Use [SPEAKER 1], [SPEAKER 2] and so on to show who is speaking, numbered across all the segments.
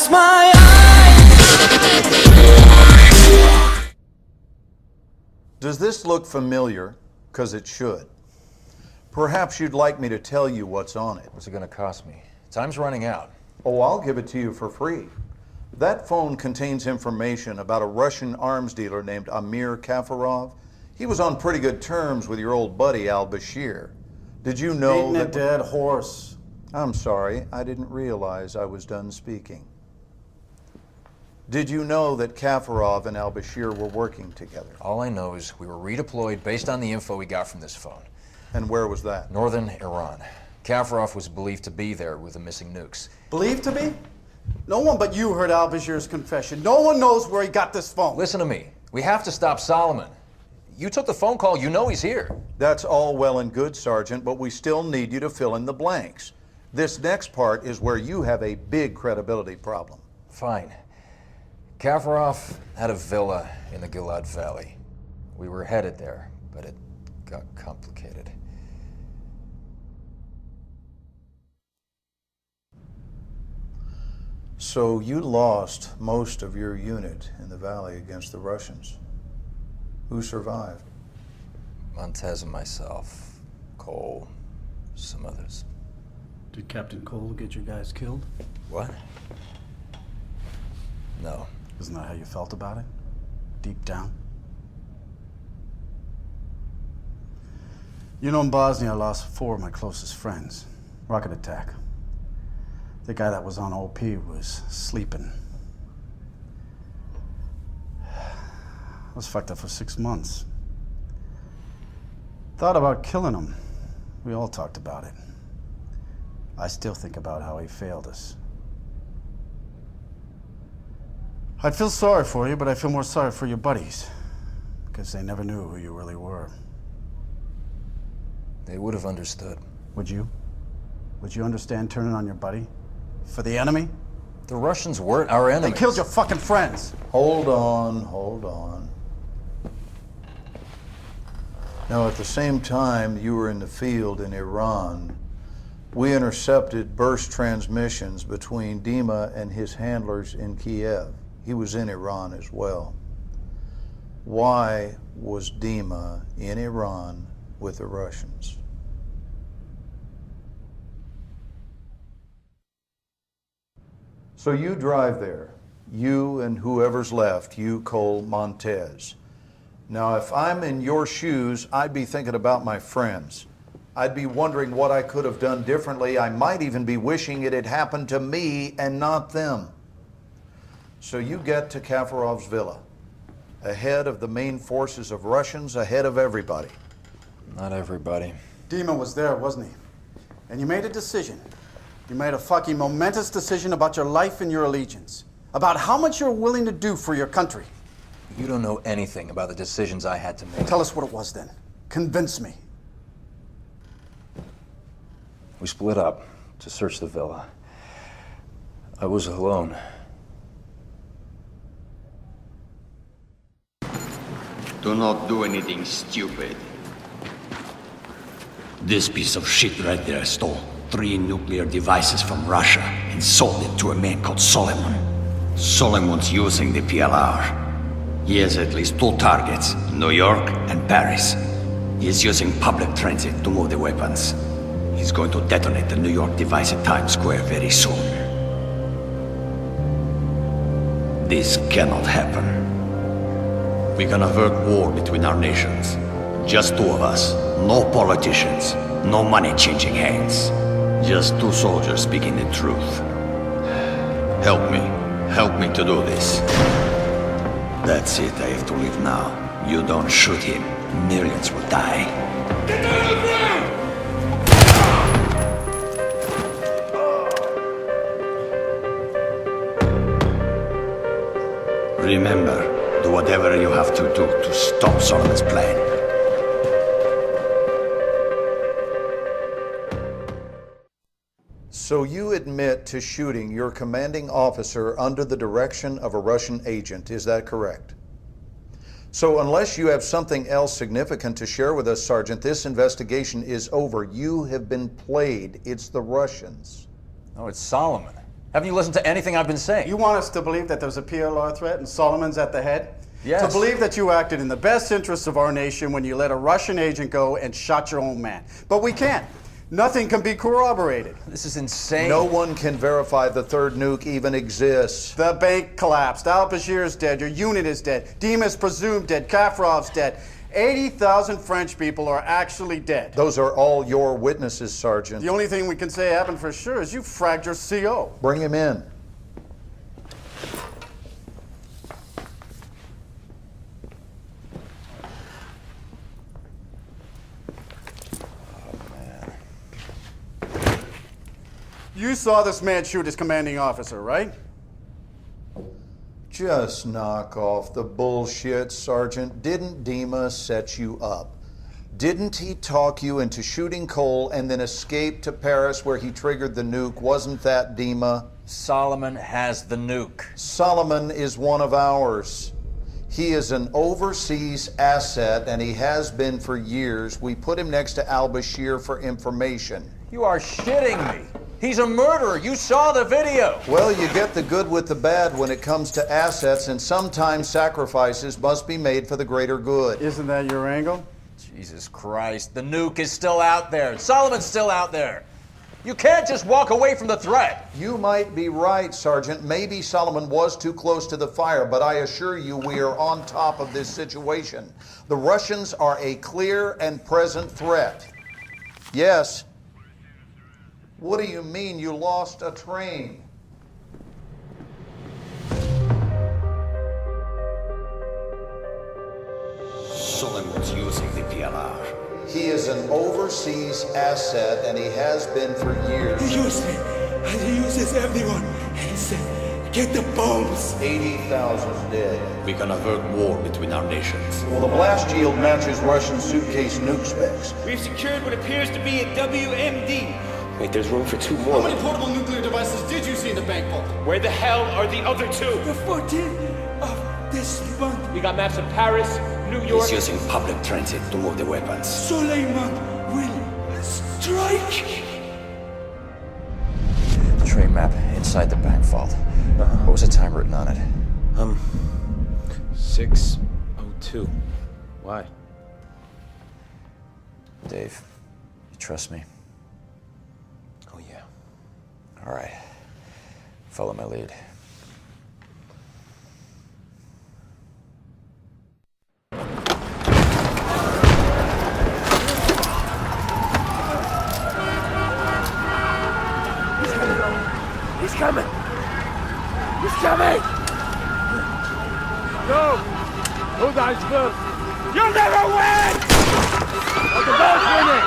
[SPEAKER 1] My eyes.
[SPEAKER 2] Does this look familiar? Because it should. Perhaps you'd like me to tell you what's on it.
[SPEAKER 3] What's it going to cost me? Time's running out.
[SPEAKER 2] Oh, I'll give it to you for free. That phone contains information about a Russian arms dealer named Amir Kafarov. He was on pretty good terms with your old buddy Al-Bashir. Did you know
[SPEAKER 4] that... Beating a dead horse.
[SPEAKER 2] I'm sorry, I didn't realize I was done speaking. Did you know that Kafarov and Al-Bashir were working together?
[SPEAKER 3] All I know is we were redeployed based on the info we got from this phone.
[SPEAKER 2] And where was that?
[SPEAKER 3] Northern Iran. Kafarov was believed to be there with the missing nukes.
[SPEAKER 4] Believed to be? No one but you heard Al-Bashir's confession. No one knows where he got this phone.
[SPEAKER 3] Listen to me. We have to stop Solomon. You took the phone call. You know he's here.
[SPEAKER 2] That's all well and good, Sergeant, but we still need you to fill in the blanks. This next part is where you have a big credibility problem.
[SPEAKER 3] Fine. Kafarov had a villa in the Gilad Valley. We were headed there, but it got complicated.
[SPEAKER 2] So you lost most of your unit in the valley against the Russians. Who survived?
[SPEAKER 3] Montez and myself, Cole, some others.
[SPEAKER 4] Did Captain Cole get your guys killed?
[SPEAKER 3] What? No.
[SPEAKER 4] Isn't that how you felt about it? Deep down? You know, in Bosnia, I lost 4 of my closest friends. Rocket attack. The guy that was on OP was sleeping. I was fucked up for 6 months. Thought about killing him. We all talked about it. I still think about how he failed us. I'd feel sorry for you, but I feel more sorry for your buddies. Because they never knew who you really were.
[SPEAKER 3] They would have understood.
[SPEAKER 4] Would you? Would you understand turning on your buddy? For the enemy?
[SPEAKER 3] The Russians weren't our enemies.
[SPEAKER 4] They killed your fucking friends.
[SPEAKER 2] Hold on, hold on. Now, at the same time you were in the field in Iran, we intercepted burst transmissions between Dima and his handlers in Kiev. He was in Iran as well. Why was Dima in Iran with the Russians? So you drive there, you and whoever's left, you, Cole, Montez. Now, if I'm in your shoes, I'd be thinking about my friends. I'd be wondering what I could have done differently. I might even be wishing it had happened to me and not them. So you get to Kafarov's villa, ahead of the main forces of Russians, ahead of everybody.
[SPEAKER 3] Not everybody.
[SPEAKER 4] Dima was there, wasn't he? And you made a decision. You made a fucking momentous decision about your life and your allegiance. About how much you're willing to do for your country.
[SPEAKER 3] You don't know anything about the decisions I had to make.
[SPEAKER 4] Tell us what it was then. Convince me.
[SPEAKER 3] We split up to search the villa. I was alone.
[SPEAKER 5] Do not do anything stupid.
[SPEAKER 6] This piece of shit right there stole 3 nuclear devices from Russia and sold it to a man called Solomon. Solomon's using the PLR. He has at least 2 targets, New York and Paris. He's using public transit to move the weapons. He's going to detonate the New York device at Times Square very soon. This cannot happen. We're gonna avert war between our nations. Just 2 of us. No politicians. No money changing hands. Just 2 soldiers speaking the truth. Help me. Help me to do this. That's it. I have to leave now. You don't shoot him. Millions will die. Get down on the ground! Remember, do whatever you have to do to stop Solomon's plan.
[SPEAKER 2] So you admit to shooting your commanding officer under the direction of a Russian agent, is that correct? So unless you have something else significant to share with us, Sergeant, this investigation is over. You have been played. It's the Russians.
[SPEAKER 3] No, it's Solomon. Haven't you listened to anything I've been saying?
[SPEAKER 4] You want us to believe that there's a PLR threat and Solomon's at the head?
[SPEAKER 3] Yes.
[SPEAKER 4] To believe that you acted in the best interests of our nation when you let a Russian agent go and shot your own man. But we can't. Nothing can be corroborated.
[SPEAKER 3] This is insane.
[SPEAKER 2] No one can verify the third nuke even exists.
[SPEAKER 4] The bank collapsed. Al-Bashir is dead. Your unit is dead. Dima is presumed dead. Kafarov's dead. 80,000 French people are actually dead.
[SPEAKER 2] Those are all your witnesses, Sergeant.
[SPEAKER 4] The only thing we can say happened for sure is you fragged your CO.
[SPEAKER 2] Bring him in.
[SPEAKER 4] You saw this man shoot his commanding officer, right?
[SPEAKER 2] Just knock off the bullshit, Sergeant. Didn't Dima set you up? Didn't he talk you into shooting Cole and then escape to Paris where he triggered the nuke? Wasn't that Dima?
[SPEAKER 3] Solomon has the nuke.
[SPEAKER 2] Solomon is one of ours. He is an overseas asset, and he has been for years. We put him next to al-Bashir for information.
[SPEAKER 3] You are shitting me. He's a murderer. You saw the video.
[SPEAKER 2] Well, you get the good with the bad when it comes to assets, and sometimes sacrifices must be made for the greater good.
[SPEAKER 4] Isn't that your angle?
[SPEAKER 3] Jesus Christ, the nuke is still out there. Solomon's still out there. You can't just walk away from the threat.
[SPEAKER 2] You might be right, Sergeant. Maybe Solomon was too close to the fire, but I assure you we are on top of this situation. The Russians are a clear and present threat. Yes. What do you mean you lost a train?
[SPEAKER 6] Solomon's using the PLR.
[SPEAKER 2] He is an overseas asset, and he has been for years.
[SPEAKER 1] He used me, and he uses everyone. He said, get the bombs.
[SPEAKER 2] 80,000 dead.
[SPEAKER 6] We can avert war between our nations.
[SPEAKER 2] Well, the blast yield matches Russian suitcase nuke specs.
[SPEAKER 7] We've secured what appears to be a WMD.
[SPEAKER 8] Wait, there's room for two
[SPEAKER 4] How
[SPEAKER 8] more.
[SPEAKER 4] many portable nuclear devices did you see in the bank vault?
[SPEAKER 7] Where the hell are the other two?
[SPEAKER 1] The 14th of this month,
[SPEAKER 7] We got maps of Paris, New York.
[SPEAKER 6] He's using public transit to move the weapons.
[SPEAKER 1] Suleiman will strike.
[SPEAKER 3] The train map inside the bank vault. What was the time written on it?
[SPEAKER 8] 6:02. Why?
[SPEAKER 3] Dave, you trust me?
[SPEAKER 8] Oh, yeah.
[SPEAKER 3] All right. Follow my lead.
[SPEAKER 1] He's coming. He's coming.
[SPEAKER 7] Go! Who dies first? You'll never win! But the boat's winning!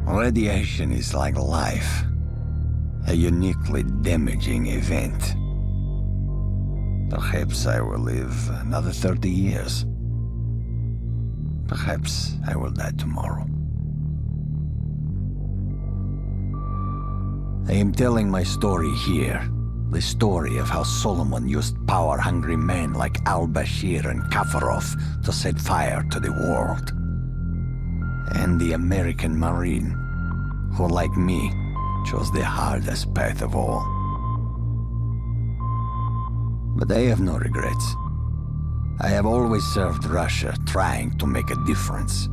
[SPEAKER 6] Radiation is like life, a uniquely damaging event. Perhaps I will live another 30 years. Perhaps I will die tomorrow. I am telling my story here. The story of how Solomon used power-hungry men like al-Bashir and Kafarov to set fire to the world. And the American Marine. who, like me, chose the hardest path of all. But I have no regrets. I have always served Russia, trying to make a difference.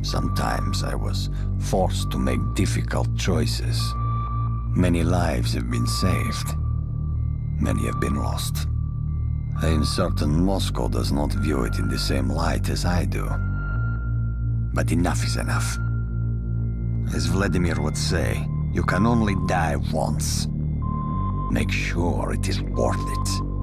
[SPEAKER 6] Sometimes I was forced to make difficult choices. Many lives have been saved. Many have been lost. I am certain Moscow does not view it in the same light as I do. But enough is enough. As Vladimir would say, you can only die once. Make sure it is worth it.